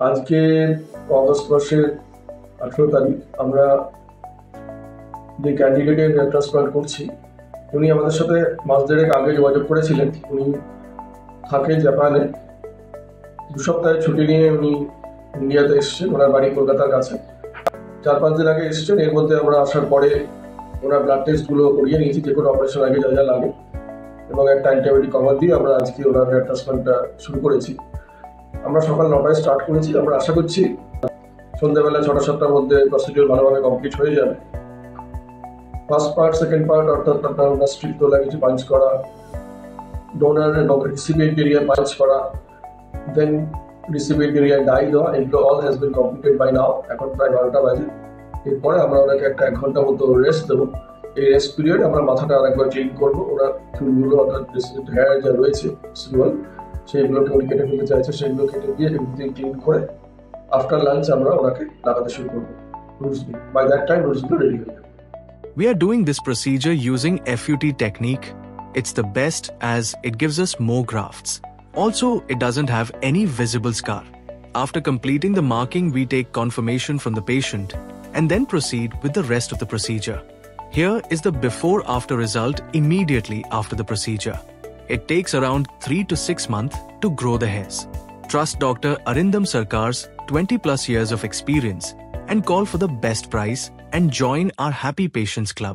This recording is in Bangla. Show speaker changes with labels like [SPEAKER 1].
[SPEAKER 1] আজকে অগস্ট মাসের 18 তারিখ আমরা যে ক্যান্ডিডেটের ট্রান্সপ্লান্ট করছি উনি আমাদের সাথে মাস দেড়েক আগে যোগাযোগ করেছিলেন। উনি থাকে জাপানে, 2 সপ্তাহের ছুটি নিয়ে উনি ইন্ডিয়াতে এসেছেন। ওনার বাড়ি কলকাতার কাছে। 4-5 দিন আগে এসেছেন। এর মধ্যে আমরা আসার পরে ওনার ব্লাড টেস্টগুলো করিয়ে নিয়েছি, যে কোনো অপারেশন আগে যা যা লাগে, এবং একটা অ্যান্টিবায়োটিক কভার দিয়ে আমরা আজকে ওনার ট্রান্সপ্লান্টটা শুরু করেছি। আমরা সকাল 9টায় স্টার্ট করেছি। আমরা আশা করছি সন্ধ্যাবেলা 6টা-7টার মধ্যে প্রসিডিওর ভালোভাবে কমপ্লিট হয়ে যাবে। ফার্স্ট পার্ট, সেকেন্ড পার্ট অর্থাৎ আপনার ওনার স্ট্রিপ তোলা, কিছু পাঞ্চ করা, ডোনার এবং রিসিপিয়েন্ট এরিয়া পাঞ্চ করা, দেন রিসিপিয়েন্ট এরিয়া ডাই দেওয়া, এগুলো all has been completed by now. এখন প্রায় 12টা বাজে। এরপরে আমরা ওনাকে একটা 1 ঘন্টা মতো রেস্ট দেবো। এই রেস্ট পিরিয়ড আমরা মাথাটা আরেকবার ক্লিন করবো। ওনার চুলগুলো অর্থাৎ হেয়ার যা রয়েছে সিজুয়াল, সেইগুলোকে উনি কেটে ফেলতে চাইছে, সেগুলো কেটে দিয়ে এভরিথিং ক্লিন করে আফটার লাঞ্চ আমরা ওনাকে লাগাতে শুরু করবো। বাই দ্যাট টাইম রুলসগুলো রেডি হয়ে যাবে।
[SPEAKER 2] We are doing this procedure using FUT technique. It's the best as it gives us more grafts. Also, it doesn't have any visible scar. After completing the marking, we take confirmation from the patient and then proceed with the rest of the procedure. Here is the before-after result immediately after the procedure. It takes around 3 to 6 months to grow the hairs. Trust Dr. Arindam Sarkar's 20+ years of experience and call for the best price and join our Happy Patients Club.